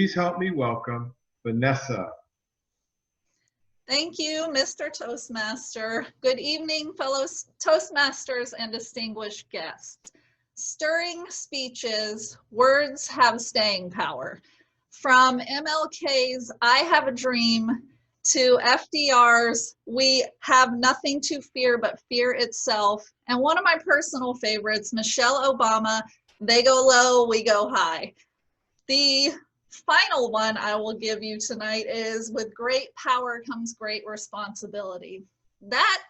please help me welcome Vanessa. Thank you, Mr. Toastmaster. Good evening, fellow Toastmasters and distinguished guests. Stirring speeches, words have staying power. From MLK's I Have a Dream to FDR's We Have Nothing to Fear But Fear Itself, and one of my personal favorites, Michelle Obama, They Go Low, We Go High. The final one I will give you tonight is with great power comes great responsibility. That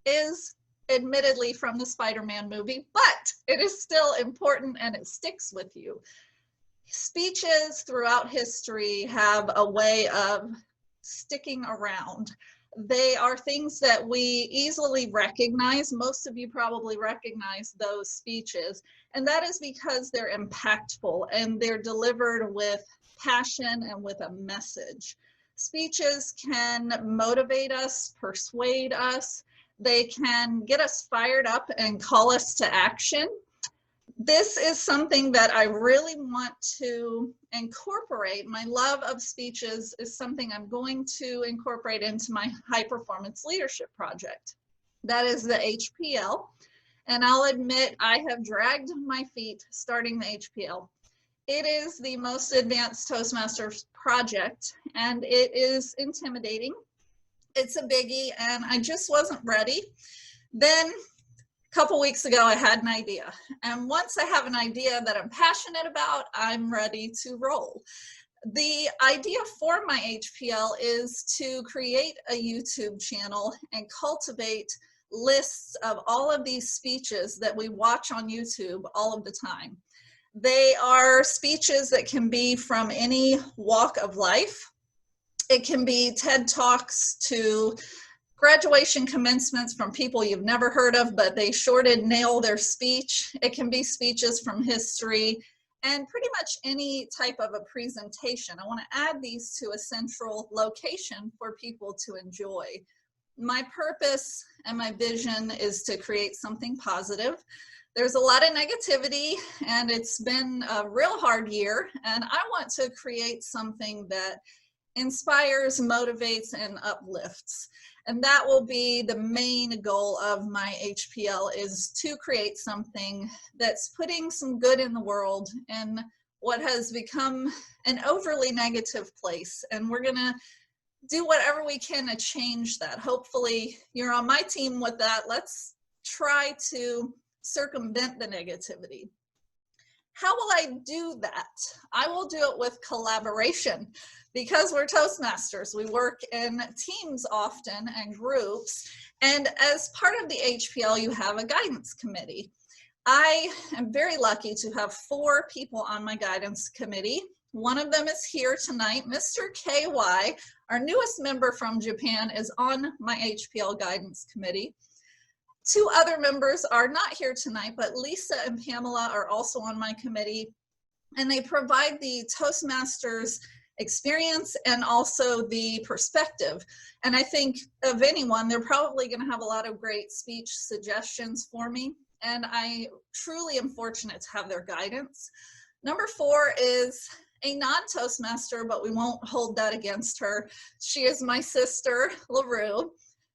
is admittedly from the Spider-Man movie, but it is still important and it sticks with you. Speeches throughout history have a way of sticking around. They are things that we easily recognize. Most of you probably recognize those speeches, and that is because they're impactful and they're delivered with passion and with a message. Speeches can motivate us, persuade us. They can get us fired up and call us to action. This is something that I really want to incorporate. My love of speeches is something I'm going to incorporate into my high performance leadership project. That is the HPL. And I'll admit I have dragged my feet starting the HPL. It is the most advanced Toastmasters project, and it is intimidating. It's a biggie, and I just wasn't ready. Then a couple weeks ago, I had an idea. And once I have an idea that I'm passionate about, I'm ready to roll. The idea for my HPL is to create a YouTube channel and cultivate lists of all of these speeches that we watch on YouTube all of the time. They are speeches that can be from any walk of life. It can be TED Talks to graduation commencements from people you've never heard of, but they sure did nail their speech. It can be speeches from history and pretty much any type of a presentation. I want to add these to a central location for people to enjoy. My purpose and my vision is to create something positive. There's a lot of negativity and it's been a real hard year, and I want to create something that inspires, motivates, and uplifts. And that will be the main goal of my HPL, is to create something that's putting some good in the world in what has become an overly negative place. And we're gonna do whatever we can to change that. Hopefully you're on my team with that. Let's try to circumvent the negativity. How will I do that? I will do it with collaboration. Because we're Toastmasters, we work in teams often and groups. And as part of the HPL, you have a guidance committee. I am very lucky to have 4 people on my guidance committee. One of them is here tonight. Mr. KY, our newest member from Japan, is on my HPL guidance committee. 2 other members are not here tonight, but Lisa and Pamela are also on my committee, and they provide the Toastmasters experience and also the perspective. And I think of anyone, they're probably going to have a lot of great speech suggestions for me, and I truly am fortunate to have their guidance. Number 4 is a non-Toastmaster, but we won't hold that against her. She is my sister, LaRue.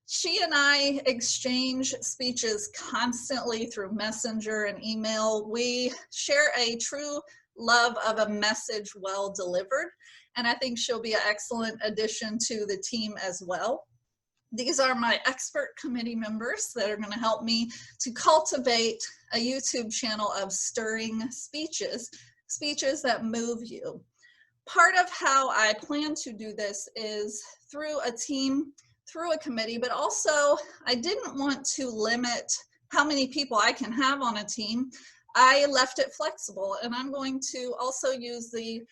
She and I exchange speeches constantly through Messenger and email. We share a true love of a message well delivered, and I think she'll be an excellent addition to the team as well. These are my expert committee members that are going to help me to cultivate a YouTube channel of stirring speeches, speeches that move you. Part of how I plan to do this is through a team, through a committee, but also I didn't want to limit how many people I can have on a team. I left it flexible, and I'm going to also use the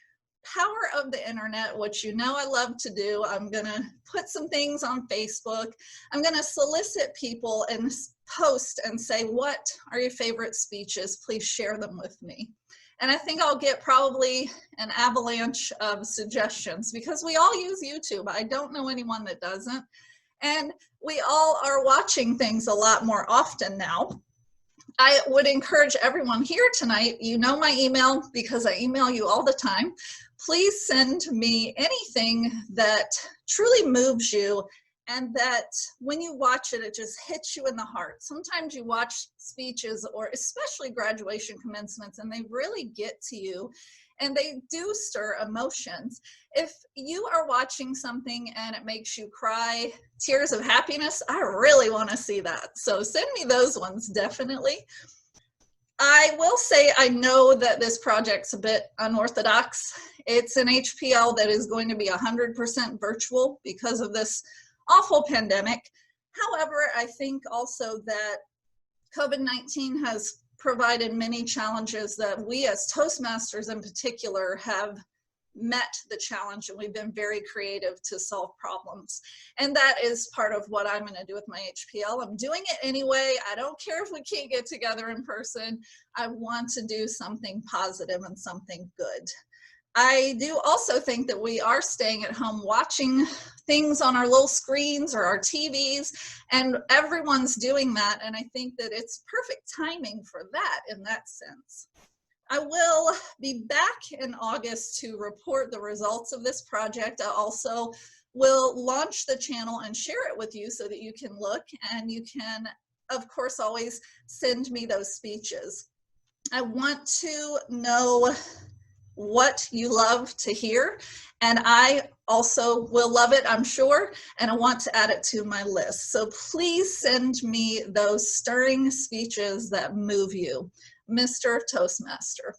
power of the internet, which you know I love to do. I'm gonna put some things on Facebook. I'm gonna solicit people and post and say, what are your favorite speeches? Please share them with me. And I think I'll get probably an avalanche of suggestions because we all use YouTube. I don't know anyone that doesn't. And we all are watching things a lot more often now. I would encourage everyone here tonight, you know my email because I email you all the time. Please send me anything that truly moves you and that when you watch it, it just hits you in the heart. Sometimes you watch speeches, or especially graduation commencements, and they really get to you and they do stir emotions. If you are watching something and it makes you cry, tears of happiness, I really want to see that. So send me those ones, definitely. I will say I know that this project's a bit unorthodox. It's an HPL that is going to be 100% virtual because of this awful pandemic. However, I think also that COVID-19 has provided many challenges that we as Toastmasters in particular have met the challenge, and we've been very creative to solve problems. And that is part of what I'm going to do with my HPL. I'm doing it anyway. I don't care if we can't get together in person. I want to do something positive and something good. I do also think that we are staying at home watching things on our little screens or our TVs, and everyone's doing that. And I think that it's perfect timing for that in that sense. I will be back in August to report the results of this project. I also will launch the channel and share it with you so that you can look, and you can, of course, always send me those speeches. I want to know what you love to hear, and I also will love it, I'm sure, and I want to add it to my list. So please send me those stirring speeches that move you, Mr. Toastmaster.